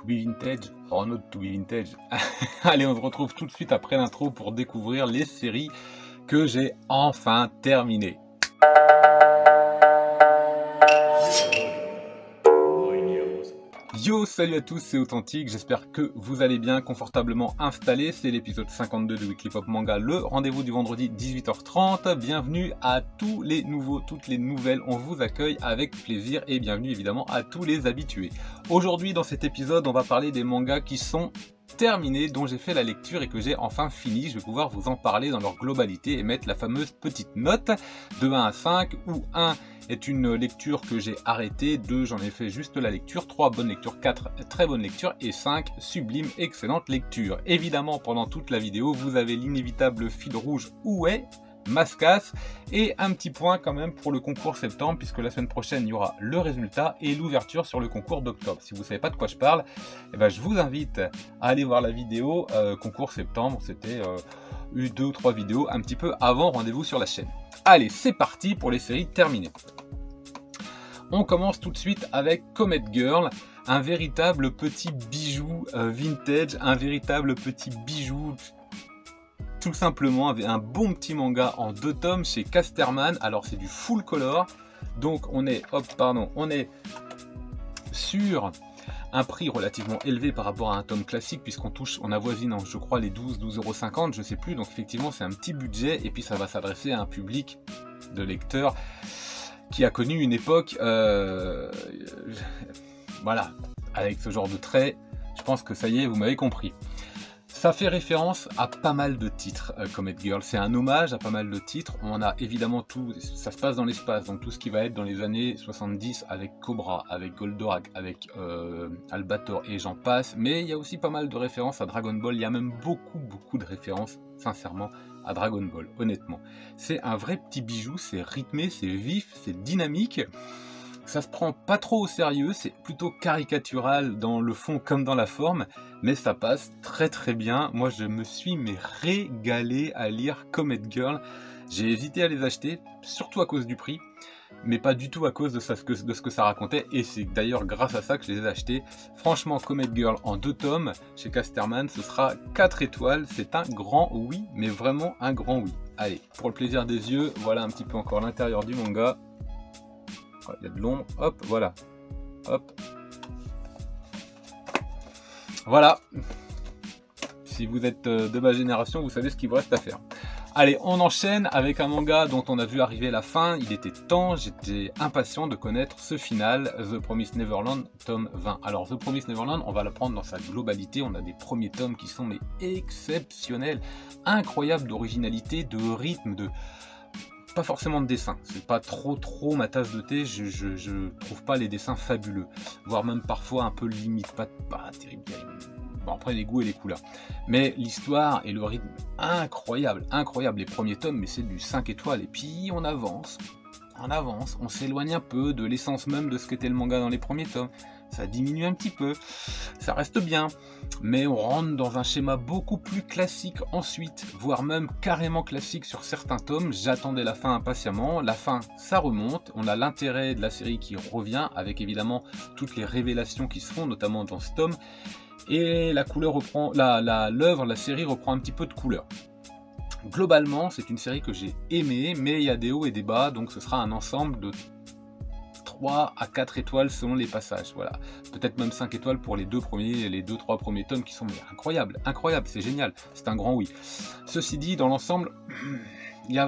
To be vintage or not to be vintage. Allez, on se retrouve tout de suite après l'intro pour découvrir les séries que j'ai enfin terminées. Yo, salut à tous, c'est Authentique, j'espère que vous allez bien, confortablement installés. C'est l'épisode 52 de Weekly Pop Manga, le rendez-vous du vendredi 18h30. Bienvenue à tous les nouveaux, toutes les nouvelles, on vous accueille avec plaisir et bienvenue évidemment à tous les habitués. Aujourd'hui dans cet épisode, on va parler des mangas qui sont terminés, dont j'ai fait la lecture et que j'ai enfin fini. Je vais pouvoir vous en parler dans leur globalité et mettre la fameuse petite note de 1 à 5 où 1 est une lecture que j'ai arrêtée, 2 j'en ai fait juste la lecture, 3 bonnes lectures, 4 très bonnes lectures et 5 sublime excellente lecture. Évidemment pendant toute la vidéo vous avez l'inévitable fil rouge où est Mascasse et un petit point quand même pour le concours septembre puisque la semaine prochaine il y aura le résultat et l'ouverture sur le concours d'octobre. Si vous ne savez pas de quoi je parle, eh ben, je vous invite à aller voir la vidéo concours septembre, c'était 2 ou 3 vidéos un petit peu avant rendez-vous sur la chaîne. Allez, c'est parti pour les séries terminées. On commence tout de suite avec Comet Girl, un véritable petit bijou vintage, un véritable petit bijou tout simplement, un bon petit manga en 2 tomes chez Casterman. Alors c'est du full color, donc on est, on est sur un prix relativement élevé par rapport à un tome classique on avoisine, je crois, les 12,50 €, je sais plus, donc effectivement c'est un petit budget et puis ça va s'adresser à un public de lecteurs qui a connu une époque, voilà, avec ce genre de traits, je pense que ça y est, vous m'avez compris. Ça fait référence à pas mal de titres, Comet Girl. C'est un hommage à pas mal de titres. On a évidemment tout, ça se passe dans l'espace, donc tout ce qui va être dans les années 70 avec Cobra, avec Goldorak, avec Albator et j'en passe. Mais il y a aussi pas mal de références à Dragon Ball. Il y a même beaucoup de références, sincèrement, à Dragon Ball, honnêtement. C'est un vrai petit bijou, c'est rythmé, c'est vif, c'est dynamique. Ça se prend pas trop au sérieux, c'est plutôt caricatural dans le fond comme dans la forme, mais ça passe très bien. Moi je me suis régalé à lire Comet Girl. J'ai hésité à les acheter, surtout à cause du prix, mais pas du tout à cause de ce que ça racontait, et c'est d'ailleurs grâce à ça que je les ai achetés. Franchement, Comet Girl en 2 tomes chez Casterman, ce sera 4 étoiles, c'est un grand oui, mais vraiment un grand oui. Allez, pour le plaisir des yeux, voilà un petit peu encore l'intérieur du manga. Il y a de l'ombre, hop, voilà, hop, voilà. Si vous êtes de ma génération, vous savez ce qu'il vous reste à faire. Allez, on enchaîne avec un manga dont on a vu arriver la fin. Il était temps, j'étais impatient de connaître ce final, The Promised Neverland, tome 20. Alors, The Promised Neverland, on va le prendre dans sa globalité. On a des premiers tomes qui sont mais exceptionnels, incroyables d'originalité, de rythme, pas forcément de dessin, c'est pas trop ma tasse de thé, je trouve pas les dessins fabuleux, voire même parfois un peu limite, pas terrible. Bon, après les goûts et les couleurs, mais l'histoire et le rythme incroyable, les premiers tomes, mais c'est du 5 étoiles, et puis on avance, on s'éloigne un peu de l'essence même de ce qu'était le manga dans les premiers tomes, ça diminue un petit peu, ça reste bien, mais on rentre dans un schéma beaucoup plus classique ensuite, voire même carrément classique sur certains tomes. J'attendais la fin impatiemment, la fin ça remonte, on a l'intérêt de la série qui revient, avec évidemment toutes les révélations qui se font, notamment dans ce tome, et la couleur reprend, la série reprend un petit peu de couleur. Globalement, c'est une série que j'ai aimée, mais il y a des hauts et des bas, donc ce sera un ensemble de 3 à 4 étoiles selon les passages, voilà. Peut-être même 5 étoiles pour les 2-3 premiers tomes qui sont incroyables, c'est génial, c'est un grand oui. Ceci dit, dans l'ensemble,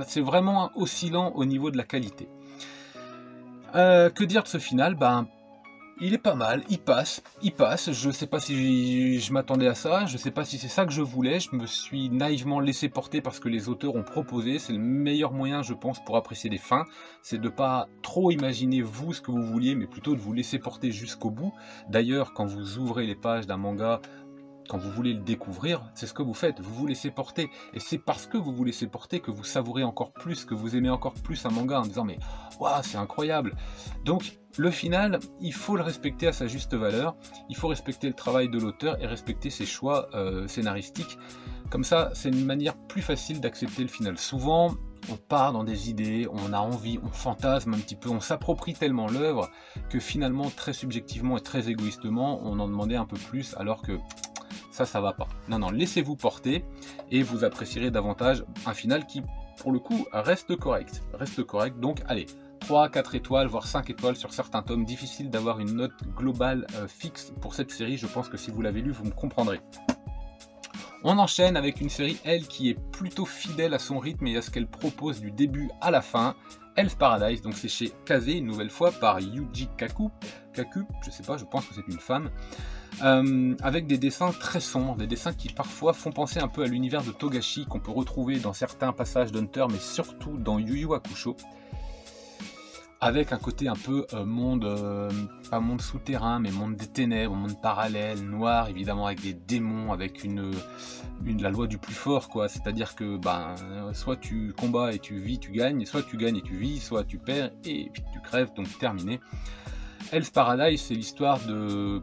c'est vraiment oscillant au niveau de la qualité. Que dire de ce final? Il est pas mal, il passe, je sais pas si je m'attendais à ça, je sais pas si c'est ça que je voulais, je me suis naïvement laissé porter parce que les auteurs ont proposé, c'est le meilleur moyen je pense pour apprécier les fins, c'est de pas trop imaginer vous ce que vous vouliez, mais plutôt de vous laisser porter jusqu'au bout. D'ailleurs quand vous ouvrez les pages d'un manga, quand vous voulez le découvrir, c'est ce que vous faites, vous vous laissez porter, et c'est parce que vous vous laissez porter que vous savourez encore plus, que vous aimez encore plus un manga en disant mais waouh c'est incroyable. Donc le final, il faut le respecter à sa juste valeur, il faut respecter le travail de l'auteur et respecter ses choix scénaristiques, comme ça c'est une manière plus facile d'accepter le final. Souvent on part dans des idées, on a envie, on fantasme un petit peu, on s'approprie tellement l'œuvre que finalement, très subjectivement et très égoïstement, on en demandait un peu plus, alors que ça va pas. Non, non, laissez-vous porter et vous apprécierez davantage un final qui, pour le coup, reste correct. Reste correct, donc allez, 3, 4 étoiles, voire 5 étoiles sur certains tomes. Difficile d'avoir une note globale fixe pour cette série, je pense que si vous l'avez lu, vous me comprendrez. On enchaîne avec une série, elle, qui est plutôt fidèle à son rythme et à ce qu'elle propose du début à la fin. Hell's Paradise, donc c'est chez Kaze, une nouvelle fois, par Yuji Kaku, je sais pas, je pense que c'est une femme, avec des dessins très sombres, des dessins qui parfois font penser un peu à l'univers de Togashi, qu'on peut retrouver dans certains passages d'Hunter, mais surtout dans Yu Yu Hakusho, avec un côté un peu pas monde souterrain, mais monde des ténèbres, monde parallèle, noir, évidemment avec des démons, avec la loi du plus fort, quoi. C'est-à-dire que soit tu combats et tu vis, tu gagnes, soit tu gagnes et tu vis, soit tu perds et puis tu crèves, donc terminé. Hell's Paradise, c'est l'histoire de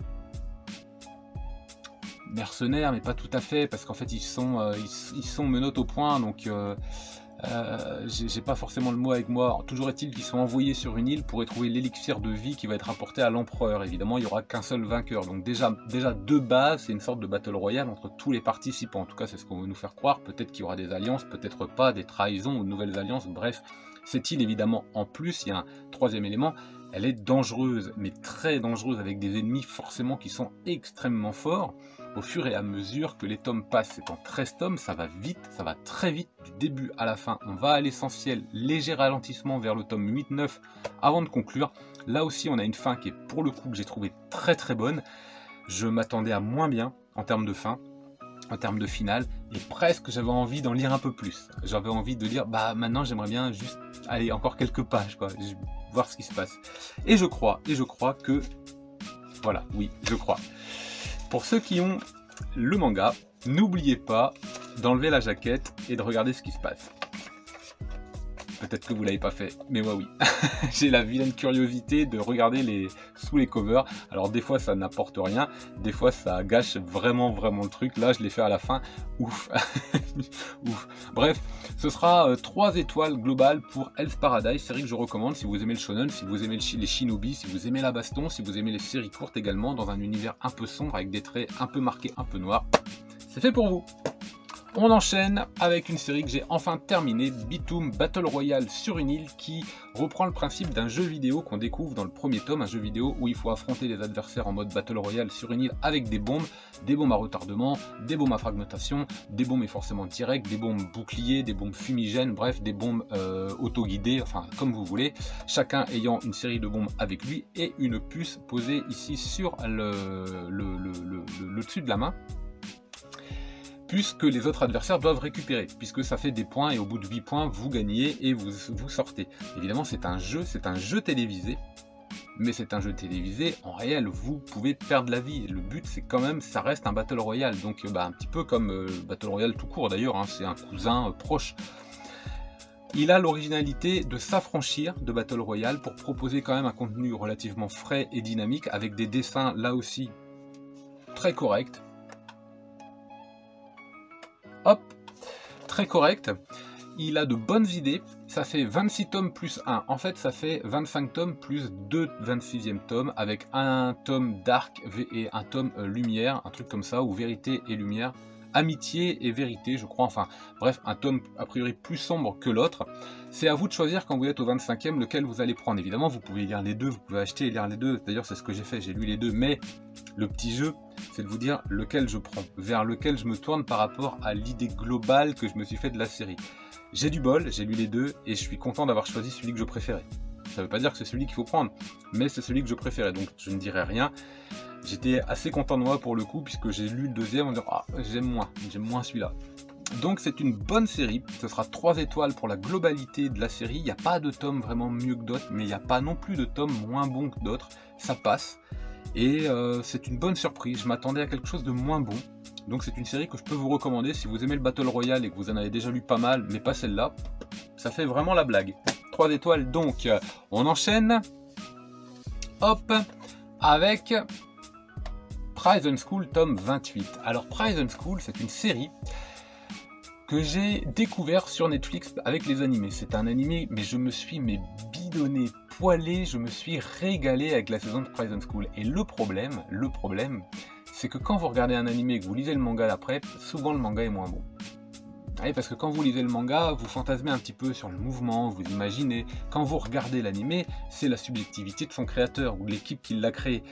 mercenaires, mais pas tout à fait, parce qu'en fait ils sont menottes au point, donc j'ai pas forcément le mot avec moi. Toujours est-il qu'ils sont envoyés sur une île pour y trouver l'élixir de vie qui va être apporté à l'empereur. Évidemment, il n'y aura qu'un seul vainqueur. Donc déjà de base, c'est une sorte de battle royale entre tous les participants. En tout cas, c'est ce qu'on veut nous faire croire. Peut-être qu'il y aura des alliances, peut-être pas, des trahisons ou de nouvelles alliances. Bref, cette île, évidemment, en plus, il y a un troisième élément. Elle est dangereuse, mais très dangereuse, avec des ennemis forcément qui sont extrêmement forts. Au fur et à mesure que les tomes passent, c'est en 13 tomes, ça va vite, ça va très vite, du début à la fin. On va à l'essentiel, léger ralentissement vers le tome 8-9 avant de conclure. Là aussi, on a une fin qui est pour le coup que j'ai trouvé très très bonne. Je m'attendais à moins bien en termes de fin, en termes de finale, et presque j'avais envie d'en lire un peu plus. J'avais envie de lire, maintenant j'aimerais bien juste aller encore quelques pages, quoi, voir ce qui se passe. Et je crois que, voilà, oui, je crois. Pour ceux qui ont le manga, n'oubliez pas d'enlever la jaquette et de regarder ce qui se passe. Peut-être que vous l'avez pas fait, mais moi oui. J'ai la vilaine curiosité de regarder sous les covers. Alors des fois ça n'apporte rien, des fois ça gâche vraiment le truc. Là je l'ai fait à la fin, ouf. Ouf. Bref, ce sera 3 étoiles globales pour Hell's Paradise, série que je recommande si vous aimez le shonen, si vous aimez les shinobi, si vous aimez la baston, si vous aimez les séries courtes également, dans un univers un peu sombre avec des traits un peu marqués, un peu noirs. C'est fait pour vous. On enchaîne avec une série que j'ai enfin terminée, Bitoom Battle Royale sur une île, qui reprend le principe d'un jeu vidéo qu'on découvre dans le premier tome, un jeu vidéo où il faut affronter les adversaires en mode Battle Royale sur une île avec des bombes à retardement, des bombes à fragmentation, des bombes forcément directes, des bombes boucliers, des bombes fumigènes, bref, des bombes auto-guidées, enfin comme vous voulez, chacun ayant une série de bombes avec lui et une puce posée ici sur le dessus de la main, puisque les autres adversaires doivent récupérer, puisque ça fait des points et au bout de 8 points, vous gagnez et vous sortez. Évidemment, c'est un jeu télévisé, mais c'est un jeu télévisé, en réel, vous pouvez perdre la vie. Le but, c'est quand même, ça reste un Battle Royale, donc un petit peu comme Battle Royale tout court d'ailleurs, hein, c'est un cousin proche. Il a l'originalité de s'affranchir de Battle Royale pour proposer quand même un contenu relativement frais et dynamique, avec des dessins là aussi très corrects. Hop, très correct. Il a de bonnes idées. Ça fait 26 tomes plus 1. En fait, ça fait 25 tomes plus 2 26e tomes, avec un tome dark et un tome lumière, un truc comme ça, ou vérité et lumière. Amitié et vérité, je crois. Enfin, bref, un tome a priori plus sombre que l'autre. C'est à vous de choisir quand vous êtes au 25e lequel vous allez prendre. Évidemment, vous pouvez lire les deux, vous pouvez acheter et lire les deux. D'ailleurs, c'est ce que j'ai fait, j'ai lu les deux. Mais le petit jeu, c'est de vous dire lequel je prends, vers lequel je me tourne par rapport à l'idée globale que je me suis fait de la série. J'ai du bol, j'ai lu les deux et je suis content d'avoir choisi celui que je préférais. Ça ne veut pas dire que c'est celui qu'il faut prendre, mais c'est celui que je préférais, donc je ne dirai rien. J'étais assez content de moi pour le coup, puisque j'ai lu le deuxième en disant ah, j'aime moins celui-là. Donc c'est une bonne série, ce sera 3 étoiles pour la globalité de la série. Il n'y a pas de tome vraiment mieux que d'autres, mais il n'y a pas non plus de tome moins bon que d'autres, ça passe. Et c'est une bonne surprise, je m'attendais à quelque chose de moins bon. Donc c'est une série que je peux vous recommander si vous aimez le Battle Royale et que vous en avez déjà lu pas mal, mais pas celle-là. Ça fait vraiment la blague. 3 étoiles donc. On enchaîne. Hop, avec Prison School tome 28. Alors Prison School, c'est une série que j'ai découvert sur Netflix avec les animés. C'est un animé, mais je me suis bidonné, poilé, je me suis régalé avec la saison de Prison School. Et le problème, c'est que quand vous regardez un animé et que vous lisez le manga d'après, souvent le manga est moins bon. Oui, parce que quand vous lisez le manga, vous fantasmez un petit peu sur le mouvement, vous imaginez. Quand vous regardez l'animé, c'est la subjectivité de son créateur ou de l'équipe qui l'a créé.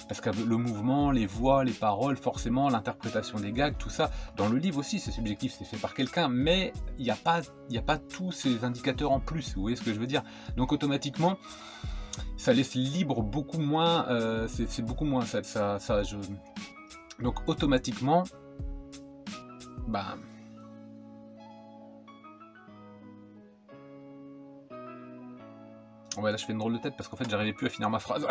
Parce que le mouvement, les voix, les paroles, forcément, l'interprétation des gags, tout ça, dans le livre aussi, c'est subjectif, c'est fait par quelqu'un, mais il n'y a pas tous ces indicateurs en plus, vous voyez ce que je veux dire? Donc automatiquement, ça laisse libre beaucoup moins, c'est beaucoup moins Donc automatiquement, bah... Ouais, là je fais une drôle de tête parce qu'en fait j'arrivais plus à finir ma phrase.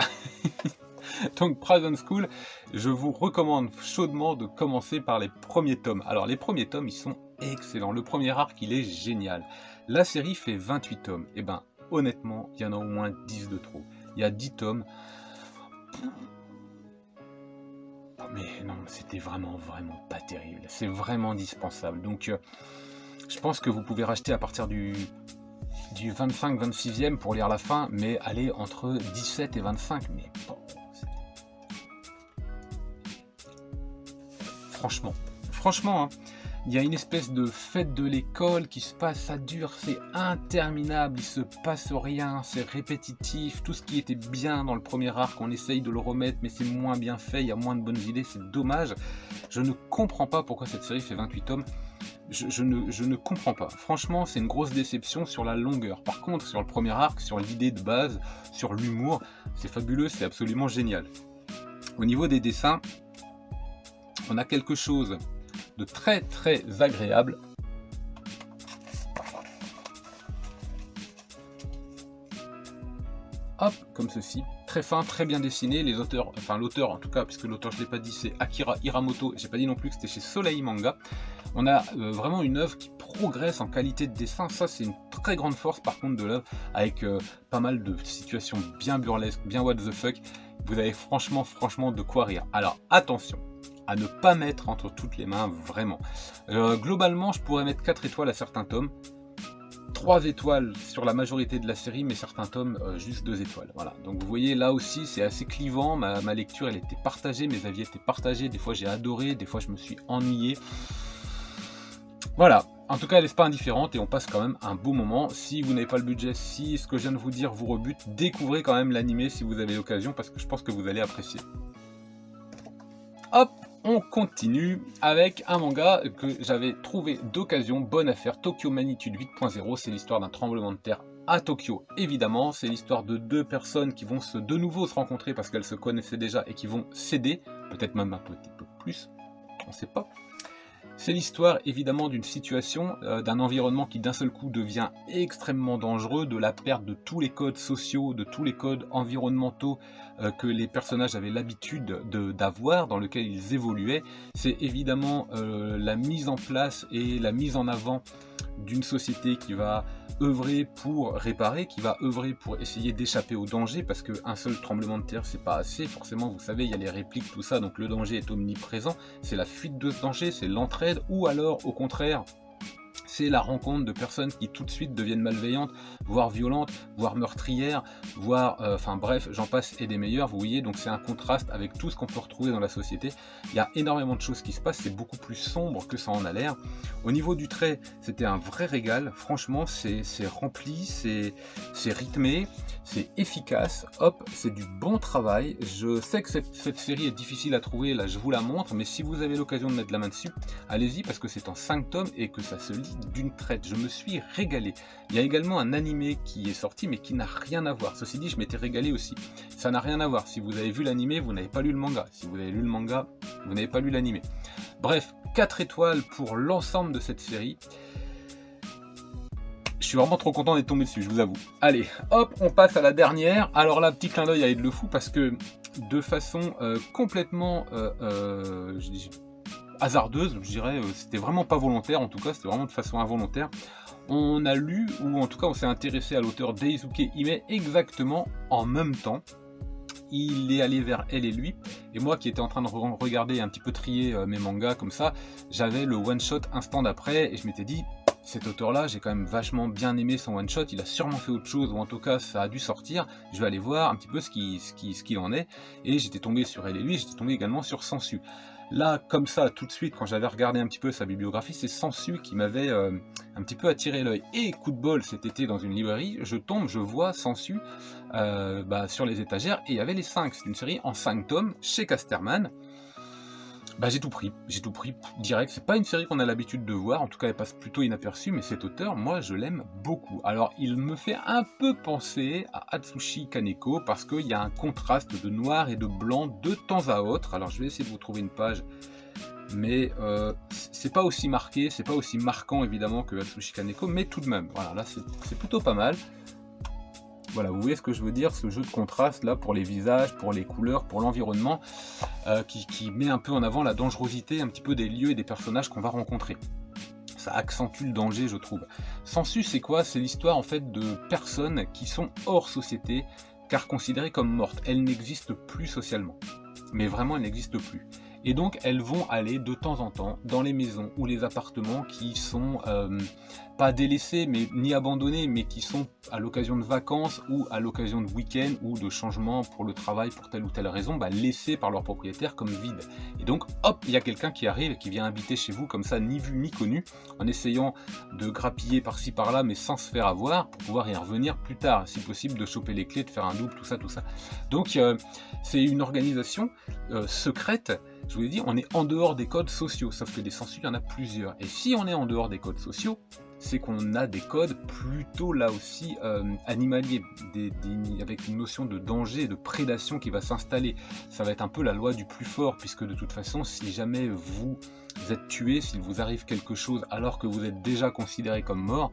Donc Prison School, je vous recommande chaudement de commencer par les premiers tomes. Alors les premiers tomes, ils sont excellents. Le premier arc, il est génial. La série fait 28 tomes. Et ben honnêtement, il y en a au moins 10 de trop. Il y a 10 tomes. Mais non, c'était vraiment pas terrible. C'est vraiment indispensable. Donc je pense que vous pouvez racheter à partir du 25-26e pour lire la fin, mais allez entre 17 et 25. Mais bon, franchement, hein, il y a une espèce de fête de l'école qui se passe, ça dure, c'est interminable, il se passe rien, c'est répétitif, tout ce qui était bien dans le premier arc, on essaye de le remettre, mais c'est moins bien fait, il y a moins de bonnes idées, c'est dommage. Je ne comprends pas pourquoi cette série fait 28 tomes, je ne comprends pas. Franchement, c'est une grosse déception sur la longueur. Par contre, sur le premier arc, sur l'idée de base, sur l'humour, c'est fabuleux, c'est absolument génial. Au niveau des dessins, on a quelque chose de très agréable. Hop, comme ceci, très fin, très bien dessiné. Les auteurs, enfin l'auteur en tout cas, puisque l'auteur je ne l'ai pas dit, c'est Akira Hiramoto. J'ai pas dit non plus que c'était chez Soleil Manga. On a vraiment une œuvre qui progresse en qualité de dessin. Ça, c'est une très grande force par contre de l'œuvre, avec pas mal de situations bien burlesques, bien what the fuck. Vous avez franchement de quoi rire. Alors attention à ne pas mettre entre toutes les mains, vraiment. Globalement, je pourrais mettre 4 étoiles à certains tomes, 3 étoiles sur la majorité de la série, mais certains tomes, juste 2 étoiles. Voilà. Donc vous voyez, là aussi, c'est assez clivant. Ma lecture, elle était partagée, mes avis étaient partagés. Des fois, j'ai adoré, des fois, je me suis ennuyé. Voilà. En tout cas, elle n'est pas indifférente et on passe quand même un beau moment. Si vous n'avez pas le budget, si ce que je viens de vous dire vous rebute, découvrez quand même l'animé si vous avez l'occasion, parce que je pense que vous allez apprécier. Hop, on continue avec un manga que j'avais trouvé d'occasion, bonne affaire, Tokyo Magnitude 8.0. C'est l'histoire d'un tremblement de terre à Tokyo, évidemment. C'est l'histoire de 2 personnes qui vont de nouveau se rencontrer parce qu'elles se connaissaient déjà et qui vont s'aider, peut-être même un petit peu plus, on ne sait pas. C'est l'histoire évidemment d'une situation, d'un environnement qui d'un seul coup devient extrêmement dangereux, de la perte de tous les codes sociaux, de tous les codes environnementaux que les personnages avaient l'habitude d'avoir, dans lesquels ils évoluaient. C'est évidemment la mise en place et la mise en avant d'une société qui va œuvrer pour réparer, qui va œuvrer pour essayer d'échapper au danger, parce qu'un seul tremblement de terre c'est pas assez, forcément vous savez il y a les répliques, tout ça, donc le danger est omniprésent, c'est la fuite de ce danger, c'est l'entraide, ou alors au contraire c'est la rencontre de personnes qui tout de suite deviennent malveillantes, voire violentes, voire meurtrières, voire, enfin bref, j'en passe et des meilleurs, vous voyez, donc c'est un contraste avec tout ce qu'on peut retrouver dans la société. Il y a énormément de choses qui se passent, c'est beaucoup plus sombre que ça en a l'air. Au niveau du trait, c'était un vrai régal, franchement, c'est rempli, c'est rythmé, c'est efficace, hop, c'est du bon travail. Je sais que cette série est difficile à trouver, là je vous la montre, mais si vous avez l'occasion de mettre la main dessus, allez-y, parce que c'est en 5 tomes et que ça se lit d'une traite, je me suis régalé. Il y a également un animé qui est sorti mais qui n'a rien à voir. Ceci dit, je m'étais régalé aussi. Ça n'a rien à voir. Si vous avez vu l'animé, vous n'avez pas lu le manga. Si vous avez lu le manga, vous n'avez pas lu l'animé. Bref, 4 étoiles pour l'ensemble de cette série. Je suis vraiment trop content d'être tombé dessus, je vous avoue. Allez, hop, on passe à la dernière. Alors là, petit clin d'œil à Aide le Fou, parce que de façon complètement hasardeuse, je dirais, c'était vraiment pas volontaire, en tout cas c'était vraiment de façon involontaire. On a lu, ou en tout cas on s'est intéressé à l'auteur Daisuke Hime exactement en même temps. il est allé vers Elle et lui, et moi qui étais en train de regarder un petit peu trier mes mangas comme ça, j'avais le one shot instant d'après, et je m'étais dit, cet auteur-là, j'ai quand même vachement bien aimé son one shot, il a sûrement fait autre chose, ou en tout cas ça a dû sortir, je vais aller voir un petit peu ce qu'il en est, et j'étais tombé sur Elle et lui, j'étais tombé également sur Sensu. Là, comme ça, tout de suite, quand j'avais regardé un petit peu sa bibliographie, c'est Sensu qui m'avait un petit peu attiré l'œil. Et coup de bol, cet été dans une librairie, je vois Sensu sur les étagères, et il y avait les 5. C'est une série en 5 tomes chez Casterman. J'ai tout pris direct. C'est pas une série qu'on a l'habitude de voir, en tout cas elle passe plutôt inaperçue, mais cet auteur, moi je l'aime beaucoup. Alors il me fait un peu penser à Atsushi Kaneko, parce qu'il y a un contraste de noir et de blanc de temps à autre. Alors je vais essayer de vous trouver une page, mais c'est pas aussi marqué, c'est pas aussi marquant évidemment que Atsushi Kaneko, mais tout de même, voilà, là c'est plutôt pas mal. Voilà, vous voyez ce que je veux dire, ce jeu de contraste là pour les visages, pour les couleurs, pour l'environnement, qui met un peu en avant la dangerosité un petit peu des lieux et des personnages qu'on va rencontrer. Ça accentue le danger, je trouve. Sensu, c'est quoi? C'est l'histoire en fait de personnes qui sont hors société, car considérées comme mortes. Elles n'existent plus socialement, mais vraiment elles n'existent plus. Et donc elles vont aller de temps en temps dans les maisons ou les appartements qui sont pas délaissés mais ni abandonnés, mais qui sont à l'occasion de vacances ou à l'occasion de week-end ou de changements pour le travail pour telle ou telle raison, laissés par leur propriétaire comme vides. Et donc hop, il y a quelqu'un qui arrive et qui vient habiter chez vous comme ça, ni vu ni connu, en essayant de grappiller par-ci par-là mais sans se faire avoir, pour pouvoir y revenir plus tard, si possible de choper les clés, de faire un double, tout ça. Donc c'est une organisation secrète. Je vous l'ai dit, on est en dehors des codes sociaux, sauf que des Sensu, il y en a plusieurs. Et si on est en dehors des codes sociaux, c'est qu'on a des codes plutôt là aussi animaliers, avec une notion de danger et de prédation qui va s'installer. Ça va être un peu la loi du plus fort, puisque de toute façon, si jamais vous êtes tué, s'il vous arrive quelque chose alors que vous êtes déjà considéré comme mort,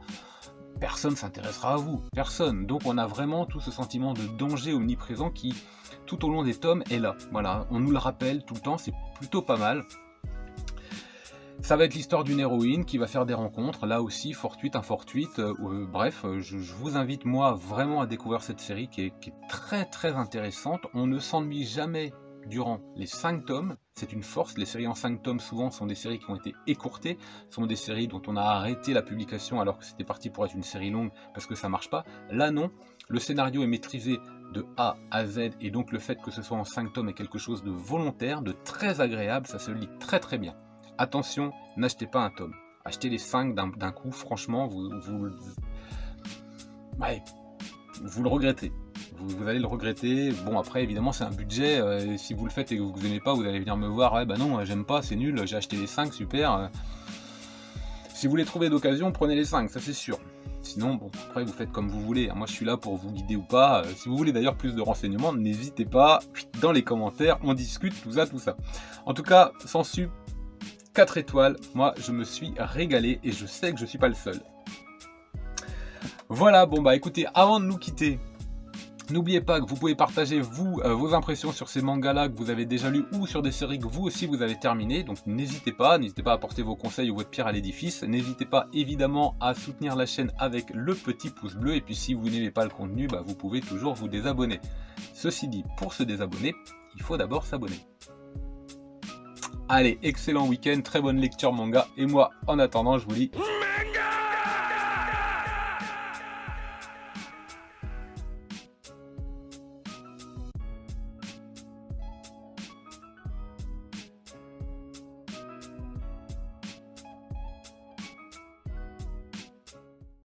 personne ne s'intéressera à vous, personne. Donc on a vraiment tout ce sentiment de danger omniprésent qui, tout au long des tomes, est là. Voilà, on nous le rappelle tout le temps, c'est plutôt pas mal. Ça va être l'histoire d'une héroïne qui va faire des rencontres, là aussi, fortuite, infortuite, bref, je vous invite moi vraiment à découvrir cette série qui est très très intéressante. On ne s'ennuie jamais durant les 5 tomes, c'est une force. Les séries en 5 tomes souvent sont des séries qui ont été écourtées, sont des séries dont on a arrêté la publication alors que c'était parti pour être une série longue parce que ça marche pas. Là non, le scénario est maîtrisé de A à Z, et donc le fait que ce soit en 5 tomes est quelque chose de volontaire, de très agréable, ça se lit très très bien. Attention, n'achetez pas un tome, achetez les 5 d'un coup, franchement, vous le regrettez. Vous allez le regretter. Bon, après, évidemment, c'est un budget. Si vous le faites et que vous n'aimez pas, vous allez venir me voir. Ouais, bah non, j'aime pas, c'est nul, j'ai acheté les 5, super. Si vous les trouvez d'occasion, prenez les 5, ça c'est sûr. Sinon, bon, après, vous faites comme vous voulez. Moi, je suis là pour vous guider ou pas. Si vous voulez d'ailleurs plus de renseignements, n'hésitez pas dans les commentaires, on discute, tout ça. En tout cas, Sensu, 4 étoiles. Moi, je me suis régalé et je sais que je suis pas le seul. Voilà, bon bah écoutez, avant de nous quitter, n'oubliez pas que vous pouvez partager vos impressions sur ces mangas-là que vous avez déjà lus ou sur des séries que vous aussi vous avez terminées. Donc n'hésitez pas à apporter vos conseils ou votre pierre à l'édifice. N'hésitez pas évidemment à soutenir la chaîne avec le petit pouce bleu. Et puis si vous n'aimez pas le contenu, vous pouvez toujours vous désabonner. Ceci dit, pour se désabonner, il faut d'abord s'abonner. Allez, excellent week-end, très bonne lecture manga. Et moi, en attendant, je vous dis